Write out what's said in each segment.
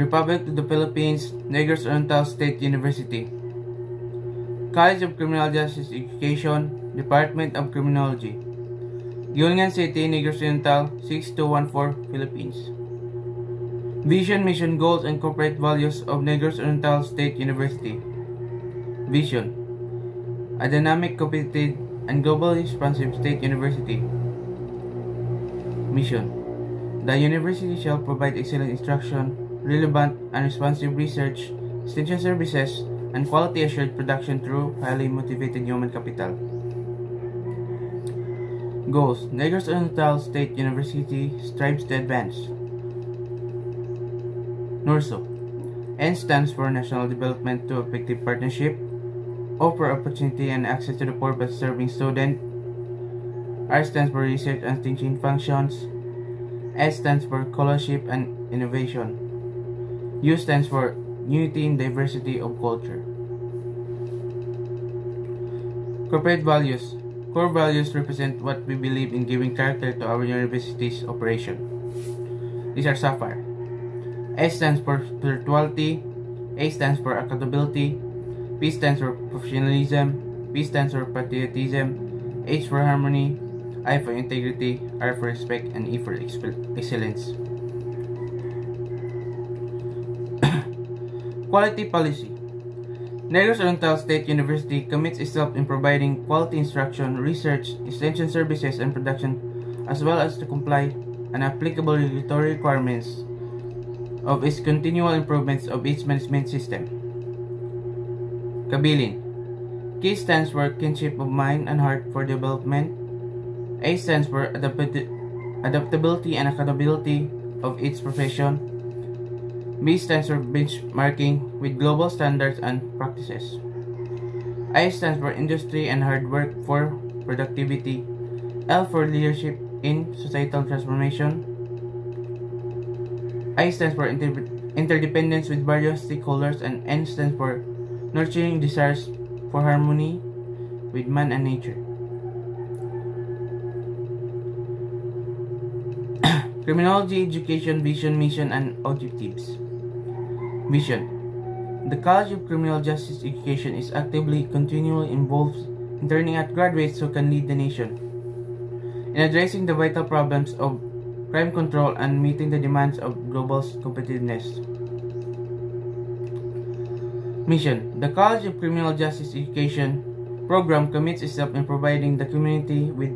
Republic of the Philippines, Negros Oriental State University. College of Criminal Justice Education, Department of Criminology. Gilligan City, Negros Oriental, 6214, Philippines. Vision, mission, goals, and corporate values of Negros Oriental State University. Vision: a dynamic, competitive, and globally responsive state university. Mission: the university shall provide excellent instruction, relevant and responsive research, extension services, and quality assured production through highly motivated human capital. Goals: Negros Oriental State University strives to advance. NORSO: N stands for National Development to Effective Partnership, offer opportunity and access to the poor by serving student. R stands for Research and Teaching Functions. S stands for Scholarship and Innovation. U stands for Unity and Diversity of Culture. Corporate values. Core values represent what we believe in, giving character to our university's operation. These are SAFAR. S stands for spirituality. A stands for accountability. P stands for professionalism. P stands for patriotism. H for harmony. I for integrity. R for respect. And E for excellence. Quality policy. Negros Oriental State University commits itself in providing quality instruction, research, extension services, and production, as well as to comply and applicable regulatory requirements of its continual improvements of its management system. Kabilin. K stands for kinship of mind and heart for development. A stands for adaptability and accountability of its profession. B stands for benchmarking with global standards and practices. I stands for industry and hard work for productivity. L for leadership in societal transformation. I stands for interdependence with various stakeholders, and N stands for nurturing desires for harmony with man and nature. Criminology Education Vision, Mission, and Objectives. Vision: the College of Criminal Justice Education is actively, continually involved in turning out graduates who can lead the nation in addressing the vital problems of crime control and meeting the demands of global competitiveness. Mission: the College of Criminal Justice Education program commits itself in providing the community with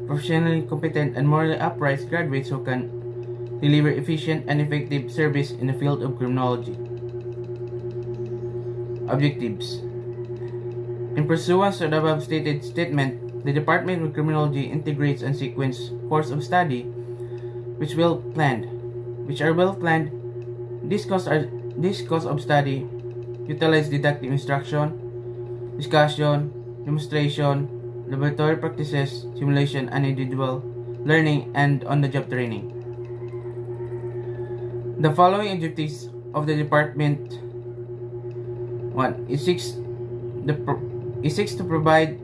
professionally competent and morally upright graduates who can deliver efficient and effective service in the field of criminology. Objectives: in pursuance of the above stated statement, the Department of Criminology integrates and sequence course of study which are well planned. This course of study utilize didactic instruction, discussion, demonstration, laboratory practices, simulation, and individual learning and on-the-job training. The following objectives of the department: 1. It seeks to provide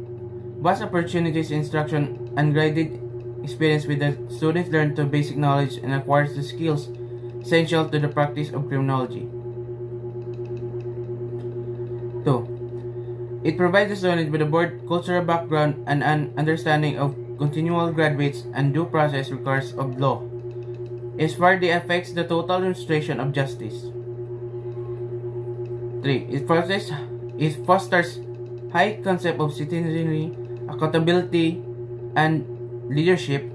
vast opportunities in instruction and guided experience with the students learn to basic knowledge and acquires the skills essential to the practice of criminology. 2. It provides the students with a broad cultural background and an understanding of continual graduates and due process requires of law, as far as it affects the total administration of justice. 3. It fosters high concept of citizenry, accountability, and leadership.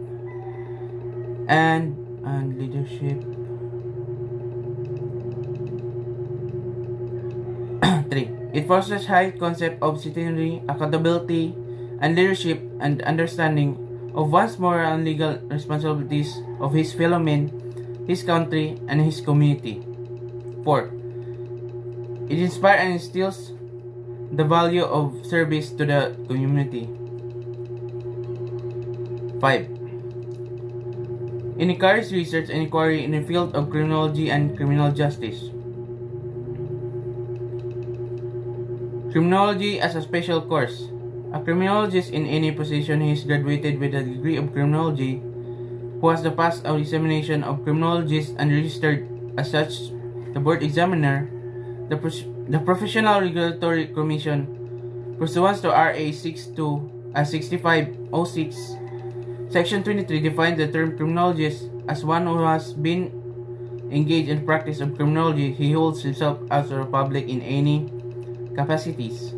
3. It fosters high concept of citizenry, accountability, and leadership, and understanding of one's moral and legal responsibilities of his fellow men, his country, and his community. 4. It inspires and instills the value of service to the community. 5. It encourages research and inquiry in the field of criminology and criminal justice. Criminology as a special course. A criminologist in any position who is graduated with a degree of criminology, who has passed a examination of criminologists and registered as such the Board Examiner, the Professional Regulatory Commission, pursuant to RA 6506, Section 23 defines the term criminologist as one who has been engaged in the practice of criminology. He holds himself as a public in any capacities,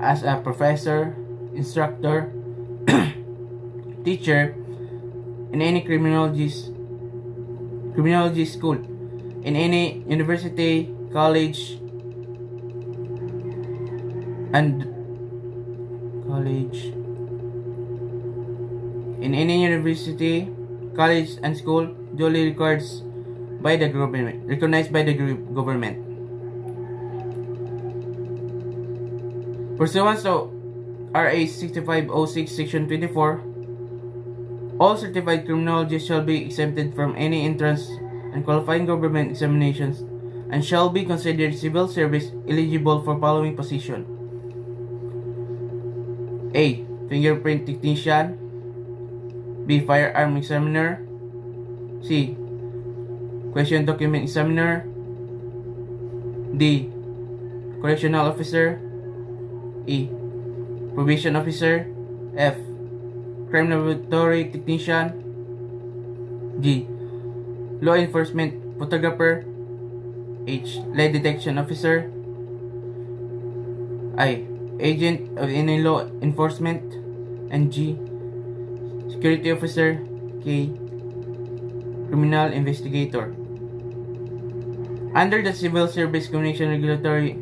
as a professor, instructor, teacher in any criminology school, in any university, college, and school duly recognized by the government. Pursuant to RA 6506 Section 24, all certified criminologists shall be exempted from any entrance and qualifying government examinations and shall be considered civil service eligible for following position: A. Fingerprint technician. B. Firearm examiner. C. Question document examiner. D. Correctional officer. E. Probation officer. F. Crime laboratory technician. G. Law enforcement photographer. H. Lie detection officer. I. Agent of any law enforcement. And G. Security officer. K. Criminal investigator. Under the Civil Service Commission Regulatory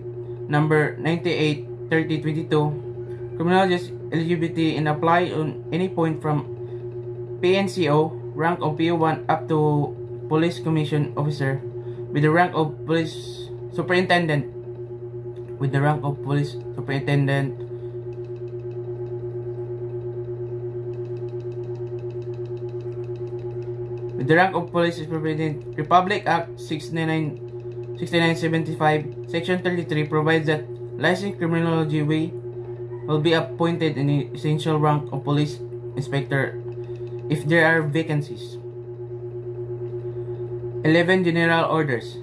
Number 98/3022, criminologist eligibility and apply on any point from PNCO rank of PO1 up to Police Commission Officer with the rank of Police Superintendent. With the rank of Police Superintendent. With the rank of Police Superintendent. Republic Act 6975, Section 33 provides that licensed criminology will be appointed in the essential rank of police inspector if there are vacancies. 11 General Orders.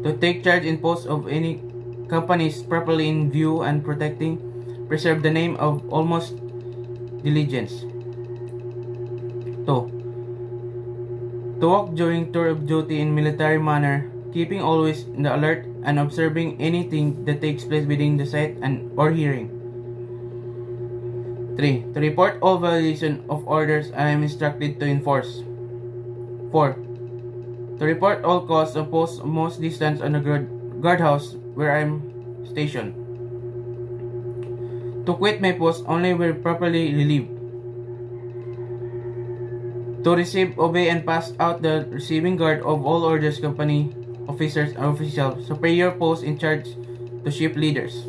To take charge in post of any companies properly in view and preserve the name of almost diligence. 2. To walk during tour of duty in military manner, keeping always in the alert and observing anything that takes place within the sight and or hearing. 3. To report all violation of orders I am instructed to enforce. 4. To report all cause of post most distance on the guardhouse where I am stationed. To quit my post only where properly relieved. To receive, obey, and pass out the receiving guard of all orders, company officers and officials, superior posts in charge to ship leaders.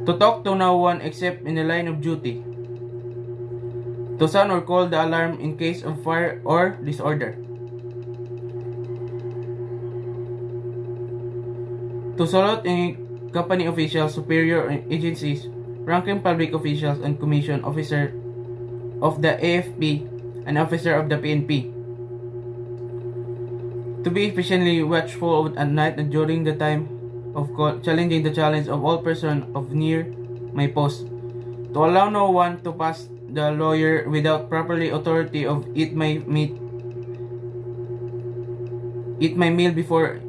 To talk to no one except in the line of duty. To sound or call the alarm in case of fire or disorder. To salute any company officials, superior agencies, ranking public officials, and commission officer of the AFP and officer of the PNP. To be efficiently watchful at night and during the time of challenging the challenge of all persons of near my post. To allow no one to pass the lawyer without properly authority of eat my meal before.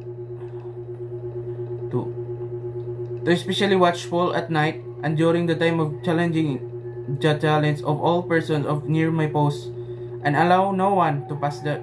To especially watchful at night and during the time of challenging the challenge of all persons of near my post, and allow no one to pass the